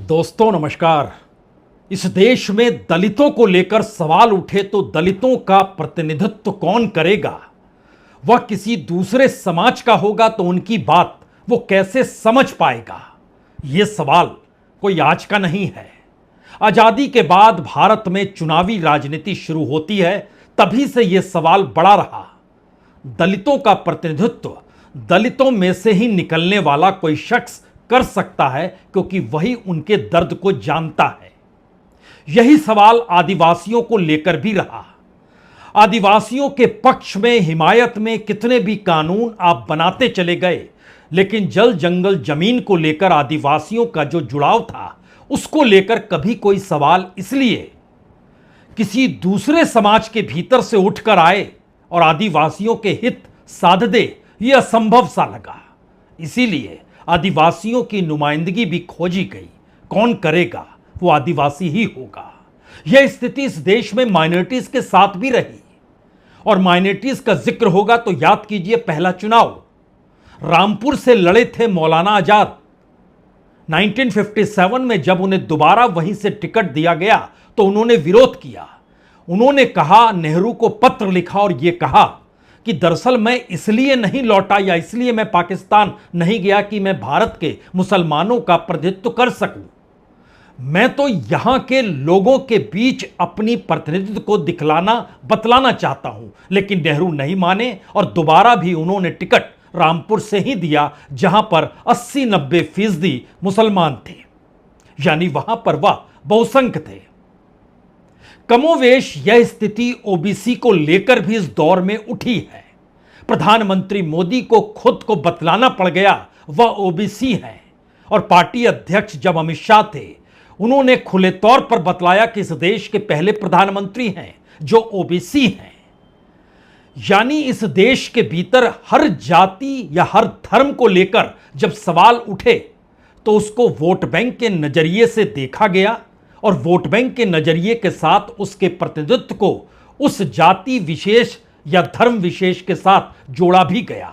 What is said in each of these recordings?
दोस्तों नमस्कार। इस देश में दलितों को लेकर सवाल उठे तो दलितों का प्रतिनिधित्व कौन करेगा? वह किसी दूसरे समाज का होगा तो उनकी बात वो कैसे समझ पाएगा? ये सवाल कोई आज का नहीं है। आजादी के बाद भारत में चुनावी राजनीति शुरू होती है, तभी से यह सवाल बड़ा रहा। दलितों का प्रतिनिधित्व दलितों में से ही निकलने वाला कोई शख्स कर सकता है, क्योंकि वही उनके दर्द को जानता है। यही सवाल आदिवासियों को लेकर भी रहा। आदिवासियों के पक्ष में, हिमायत में कितने भी कानून आप बनाते चले गए, लेकिन जल जंगल जमीन को लेकर आदिवासियों का जो जुड़ाव था, उसको लेकर कभी कोई सवाल इसलिए किसी दूसरे समाज के भीतर से उठकर आए और आदिवासियों के हित साध दे, यह असंभव सा लगा। इसीलिए आदिवासियों की नुमाइंदगी भी खोजी गई। कौन करेगा? वो आदिवासी ही होगा। यह स्थिति इस देश में माइनॉरिटीज के साथ भी रही। और माइनॉरिटीज का जिक्र होगा तो याद कीजिए, पहला चुनाव रामपुर से लड़े थे मौलाना आजाद। 1957 में जब उन्हें दोबारा वहीं से टिकट दिया गया तो उन्होंने विरोध किया। उन्होंने कहा, नेहरू को पत्र लिखा और यह कहा कि दरअसल मैं इसलिए नहीं लौटा या इसलिए मैं पाकिस्तान नहीं गया कि मैं भारत के मुसलमानों का प्रतिनिधित्व कर सकूं। मैं तो यहां के लोगों के बीच अपनी प्रतिनिधित्व को दिखलाना, बतलाना चाहता हूं। लेकिन नेहरू नहीं माने और दोबारा भी उन्होंने टिकट रामपुर से ही दिया, जहां पर 80-90% मुसलमान थे, यानी वहां पर वह बहुसंख्य थे। कमोवेश यह स्थिति ओबीसी को लेकर भी इस दौर में उठी है। प्रधानमंत्री मोदी को खुद को बतलाना पड़ गया वह ओबीसी हैं, और पार्टी अध्यक्ष जब अमित शाह थे, उन्होंने खुले तौर पर बतलाया कि इस देश के पहले प्रधानमंत्री हैं जो ओबीसी हैं। यानी इस देश के भीतर हर जाति या हर धर्म को लेकर जब सवाल उठे तो उसको वोट बैंक के नजरिए से देखा गया, और वोट बैंक के नजरिए के साथ उसके प्रतिनिधित्व को उस जाति विशेष या धर्म विशेष के साथ जोड़ा भी गया।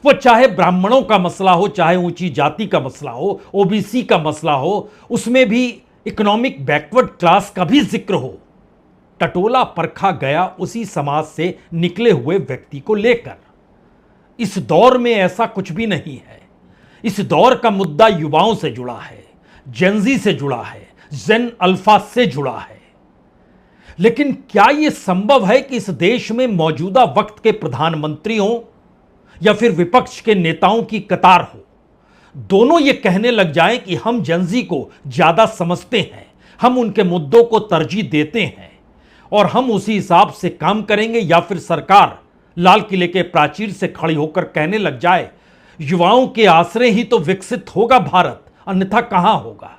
वो चाहे ब्राह्मणों का मसला हो, चाहे ऊंची जाति का मसला हो, ओबीसी का मसला हो, उसमें भी इकोनॉमिक बैकवर्ड क्लास का भी जिक्र हो। टटोला परखा गया उसी समाज से निकले हुए व्यक्ति को लेकर। इस दौर में ऐसा कुछ भी नहीं है। इस दौर का मुद्दा युवाओं से जुड़ा है, जेनजी से जुड़ा है, जेन अल्फा से जुड़ा है। लेकिन क्या यह संभव है कि इस देश में मौजूदा वक्त के प्रधानमंत्रियों या फिर विपक्ष के नेताओं की कतार हो, दोनों ये कहने लग जाएं कि हम जेनजी को ज्यादा समझते हैं, हम उनके मुद्दों को तरजीह देते हैं और हम उसी हिसाब से काम करेंगे, या फिर सरकार लाल किले के प्राचीर से खड़ी होकर कहने लग जाए, युवाओं के आश्रय ही तो विकसित होगा भारत, अन्यथा कहां होगा।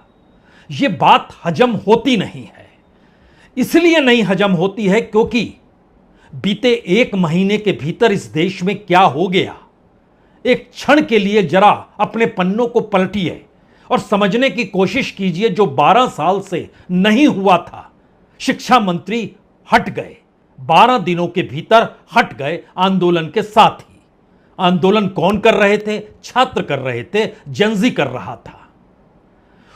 यह बात हजम होती नहीं है। इसलिए नहीं हजम होती है क्योंकि बीते एक महीने के भीतर इस देश में क्या हो गया, एक क्षण के लिए जरा अपने पन्नों को पलटिए और समझने की कोशिश कीजिए। जो 12 साल से नहीं हुआ था, शिक्षा मंत्री हट गए, 12 दिनों के भीतर हट गए आंदोलन के साथ ही। आंदोलन कौन कर रहे थे? छात्र कर रहे थे, जेनजी कर रहा था।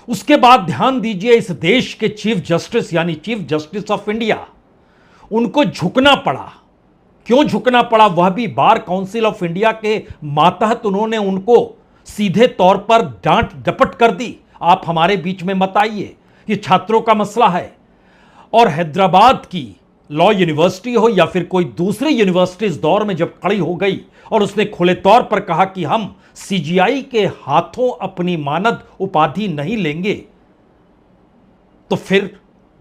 उसके बाद ध्यान दीजिए, इस देश के चीफ जस्टिस यानी चीफ जस्टिस ऑफ इंडिया, उनको झुकना पड़ा। क्यों झुकना पड़ा? वह भी बार काउंसिल ऑफ इंडिया के मातहत उन्होंने उनको सीधे तौर पर डांट डपट कर दी, आप हमारे बीच में मत आइए, ये छात्रों का मसला है। और हैदराबाद की लॉ यूनिवर्सिटी हो या फिर कोई दूसरी यूनिवर्सिटी इस दौर में जब खड़ी हो गई और उसने खुले तौर पर कहा कि हम सीजीआई के हाथों अपनी मानद उपाधि नहीं लेंगे, तो फिर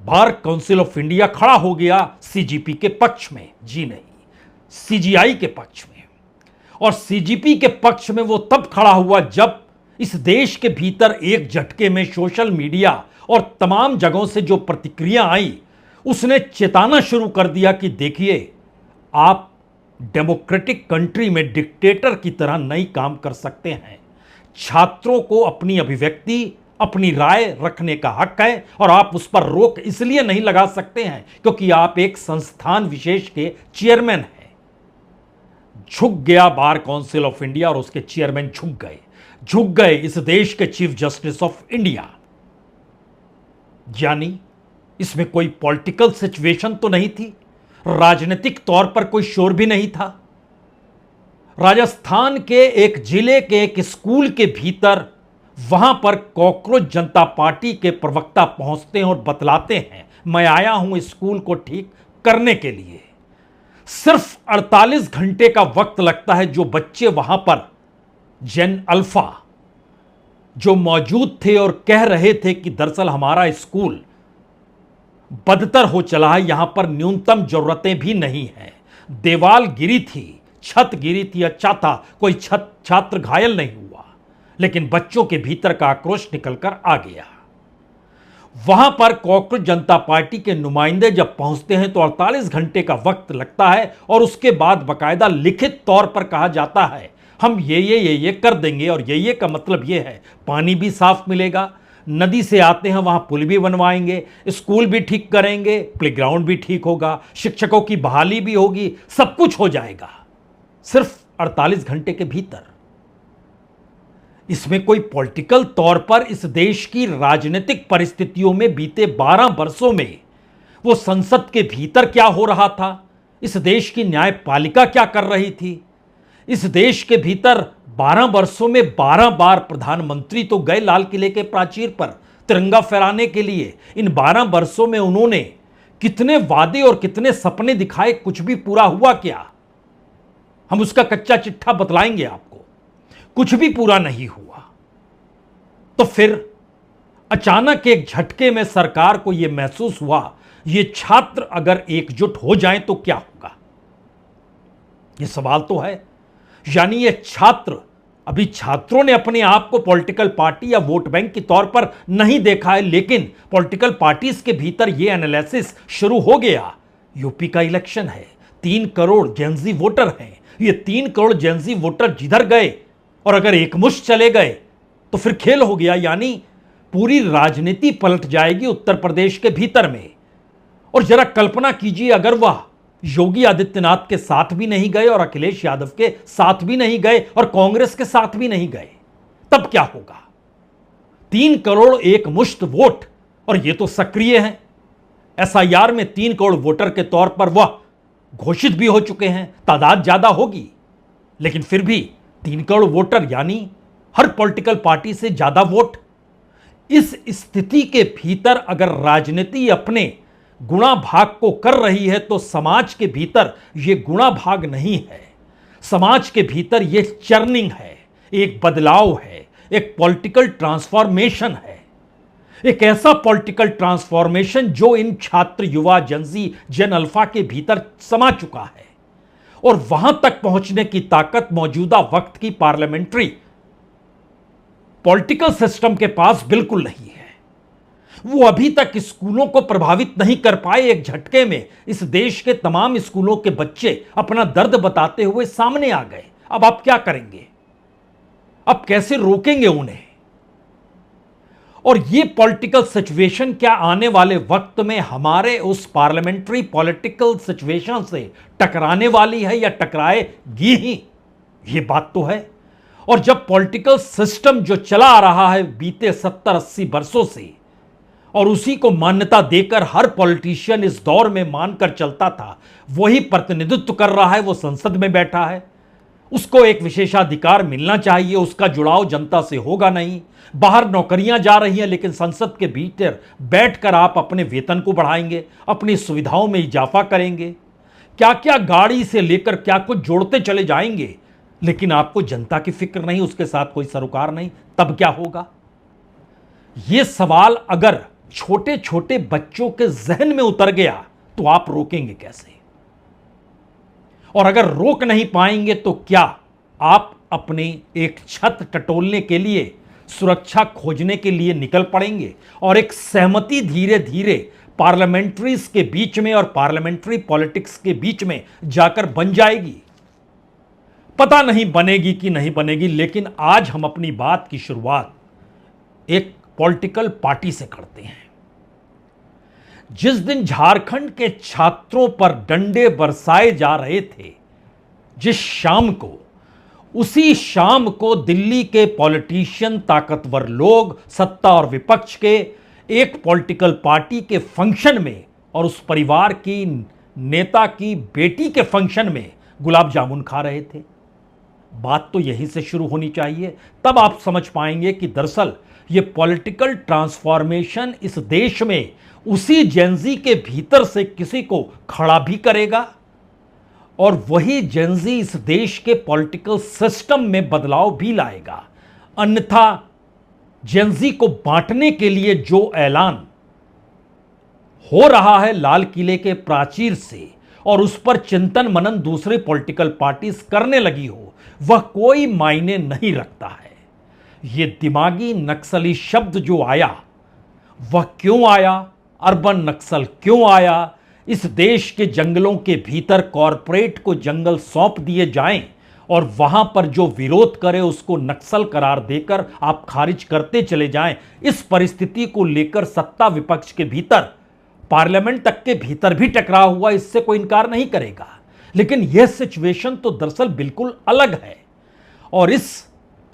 बार काउंसिल ऑफ इंडिया खड़ा हो गया सीजीपी के पक्ष में। जी नहीं, सीजीआई के पक्ष में। और सीजीपी के पक्ष में वो तब खड़ा हुआ जब इस देश के भीतर एक झटके में सोशल मीडिया और तमाम जगहों से जो प्रतिक्रिया आई, उसने चेताना शुरू कर दिया कि देखिए, आप डेमोक्रेटिक कंट्री में डिक्टेटर की तरह नहीं काम कर सकते हैं। छात्रों को अपनी अभिव्यक्ति, अपनी राय रखने का हक है, और आप उस पर रोक इसलिए नहीं लगा सकते हैं क्योंकि आप एक संस्थान विशेष के चेयरमैन हैं। झुक गया बार काउंसिल ऑफ इंडिया और उसके चेयरमैन झुक गए इस देश के चीफ जस्टिस ऑफ इंडिया। यानी इसमें कोई पॉलिटिकल सिचुएशन तो नहीं थी, राजनीतिक तौर पर कोई शोर भी नहीं था। राजस्थान के एक जिले के एक स्कूल के भीतर वहां पर कॉकरोच जनता पार्टी के प्रवक्ता पहुंचते हैं और बतलाते हैं, मैं आया हूं स्कूल को ठीक करने के लिए। सिर्फ 48 घंटे का वक्त लगता है। जो बच्चे वहां पर जेन अल्फा जो मौजूद थे और कह रहे थे कि दरअसल हमारा स्कूल बदतर हो चला है, यहां पर न्यूनतम जरूरतें भी नहीं हैं, दीवार गिरी थी, छत गिरी थी, अच्छा था कोई छात्र घायल नहीं हुआ, लेकिन बच्चों के भीतर का आक्रोश निकलकर आ गया। वहां पर कॉकरोच जनता पार्टी के नुमाइंदे जब पहुंचते हैं तो 48 घंटे का वक्त लगता है और उसके बाद बकायदा लिखित तौर पर कहा जाता है हम ये कर देंगे। और ये का मतलब ये है पानी भी साफ मिलेगा, नदी से आते हैं वहां पुल भी बनवाएंगे, स्कूल भी ठीक करेंगे, प्लेग्राउंड भी ठीक होगा, शिक्षकों की बहाली भी होगी, सब कुछ हो जाएगा सिर्फ 48 घंटे के भीतर। इसमें कोई पॉलिटिकल तौर पर इस देश की राजनीतिक परिस्थितियों में बीते 12 वर्षों में वो संसद के भीतर क्या हो रहा था, इस देश की न्यायपालिका क्या कर रही थी, इस देश के भीतर 12 वर्षों में 12 बार प्रधानमंत्री तो गए लाल किले के प्राचीर पर तिरंगा फहराने के लिए। इन 12 वर्षों में उन्होंने कितने वादे और कितने सपने दिखाए, कुछ भी पूरा हुआ क्या? हम उसका कच्चा चिट्ठा बतलाएंगे आपको। कुछ भी पूरा नहीं हुआ। तो फिर अचानक एक झटके में सरकार को यह महसूस हुआ ये छात्र अगर एकजुट हो जाएं तो क्या होगा। यह सवाल तो है। यानी ये छात्र, अभी छात्रों ने अपने आप को पॉलिटिकल पार्टी या वोट बैंक के तौर पर नहीं देखा है, लेकिन पॉलिटिकल पार्टीज के भीतर यह एनालिसिस शुरू हो गया। यूपी का इलेक्शन है, 3 करोड़ जेनजी वोटर हैं, ये 3 करोड़ जेनजी वोटर जिधर गए और अगर एकमुश्त चले गए तो फिर खेल हो गया। यानी पूरी राजनीति पलट जाएगी उत्तर प्रदेश के भीतर में। और जरा कल्पना कीजिए अगर वह योगी आदित्यनाथ के साथ भी नहीं गए और अखिलेश यादव के साथ भी नहीं गए और कांग्रेस के साथ भी नहीं गए, तब क्या होगा। 3 करोड़ एक मुश्त वोट, और ये तो सक्रिय हैं, एसआईआर में 3 करोड़ वोटर के तौर पर वह घोषित भी हो चुके हैं। तादाद ज्यादा होगी लेकिन फिर भी 3 करोड़ वोटर यानी हर पॉलिटिकल पार्टी से ज्यादा वोट। इस स्थिति के भीतर अगर राजनीति अपने गुणा भाग को कर रही है तो समाज के भीतर यह गुणा भाग नहीं है, समाज के भीतर यह चर्निंग है, एक बदलाव है, एक पॉलिटिकल ट्रांसफॉर्मेशन है, एक ऐसा पॉलिटिकल ट्रांसफॉर्मेशन जो इन छात्र, युवा, जनजी, जेन अल्फा के भीतर समा चुका है। और वहां तक पहुंचने की ताकत मौजूदा वक्त की पार्लियामेंट्री पॉलिटिकल सिस्टम के पास बिल्कुल नहीं है। वो अभी तक स्कूलों को प्रभावित नहीं कर पाए। एक झटके में इस देश के तमाम स्कूलों के बच्चे अपना दर्द बताते हुए सामने आ गए। अब आप क्या करेंगे? अब कैसे रोकेंगे उन्हें? और ये पॉलिटिकल सिचुएशन क्या आने वाले वक्त में हमारे उस पार्लियामेंट्री पॉलिटिकल सिचुएशन से टकराने वाली है या टकराएगी ही? ये बात तो है। और जब पॉलिटिकल सिस्टम जो चला आ रहा है बीते 70-80 वर्षों से, और उसी को मान्यता देकर हर पॉलिटिशियन इस दौर में मानकर चलता था, वही प्रतिनिधित्व कर रहा है, वो संसद में बैठा है, उसको एक विशेषाधिकार मिलना चाहिए, उसका जुड़ाव जनता से होगा नहीं। बाहर नौकरियां जा रही हैं लेकिन संसद के भीतर बैठकर आप अपने वेतन को बढ़ाएंगे, अपनी सुविधाओं में इजाफा करेंगे, क्या क्या गाड़ी से लेकर क्या कुछ जोड़ते चले जाएंगे, लेकिन आपको जनता की फिक्र नहीं, उसके साथ कोई सरोकार नहीं। तब क्या होगा? यह सवाल अगर छोटे छोटे बच्चों के जहन में उतर गया तो आप रोकेंगे कैसे? और अगर रोक नहीं पाएंगे तो क्या आप अपने एक छत टटोलने के लिए, सुरक्षा खोजने के लिए निकल पड़ेंगे और एक सहमति धीरे धीरे पार्लियामेंट्रीज के बीच में और पार्लियामेंट्री पॉलिटिक्स के बीच में जाकर बन जाएगी? पता नहीं बनेगी कि नहीं बनेगी, लेकिन आज हम अपनी बात की शुरुआत एक पॉलिटिकल पार्टी से करते हैं। जिस दिन झारखंड के छात्रों पर डंडे बरसाए जा रहे थे, जिस शाम को, उसी शाम को दिल्ली के पॉलिटिशियन, ताकतवर लोग, सत्ता और विपक्ष के एक पॉलिटिकल पार्टी के फंक्शन में और उस परिवार की नेता की बेटी के फंक्शन में गुलाब जामुन खा रहे थे। बात तो यहीं से शुरू होनी चाहिए, तब आप समझ पाएंगे कि दरअसल यह पॉलिटिकल ट्रांसफॉर्मेशन इस देश में उसी जेंजी के भीतर से किसी को खड़ा भी करेगा और वही जेंजी इस देश के पॉलिटिकल सिस्टम में बदलाव भी लाएगा। अन्यथा जेंजी को बांटने के लिए जो ऐलान हो रहा है लाल किले के प्राचीर से और उस पर चिंतन मनन दूसरे पॉलिटिकल पार्टीज करने लगी हो, वह कोई मायने नहीं रखता है। यह दिमागी नक्सली शब्द जो आया, वह क्यों आया, अर्बन नक्सल क्यों आया, इस देश के जंगलों के भीतर कॉरपोरेट को जंगल सौंप दिए जाएं और वहां पर जो विरोध करे उसको नक्सल करार देकर आप खारिज करते चले जाएं, इस परिस्थिति को लेकर सत्ता विपक्ष के भीतर, पार्लियामेंट तक के भीतर भी टकराव हुआ, इससे कोई इनकार नहीं करेगा। लेकिन यह सिचुएशन तो दरअसल बिल्कुल अलग है और इस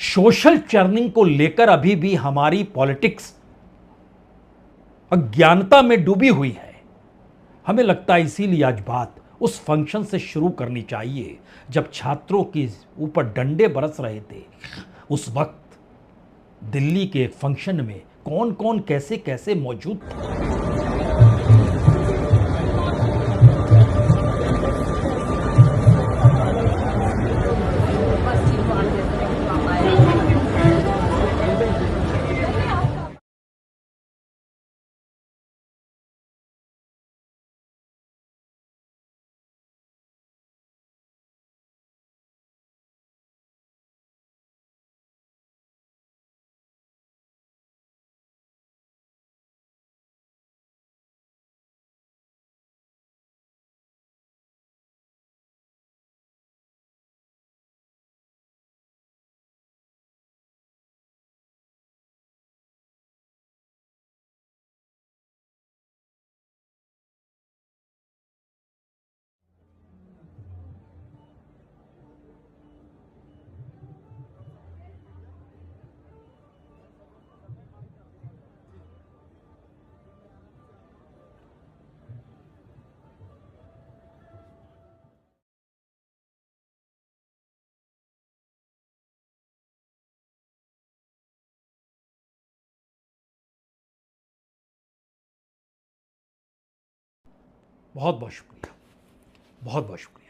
सोशल चर्निंग को लेकर अभी भी हमारी पॉलिटिक्स अज्ञानता में डूबी हुई है। हमें लगता है इसीलिए आज बात उस फंक्शन से शुरू करनी चाहिए जब छात्रों के ऊपर डंडे बरस रहे थे। उस वक्त दिल्ली के एक फंक्शन में कौन कौन कैसे कैसे मौजूद थे। बहुत बहुत शुक्रिया, बहुत बहुत शुक्रिया।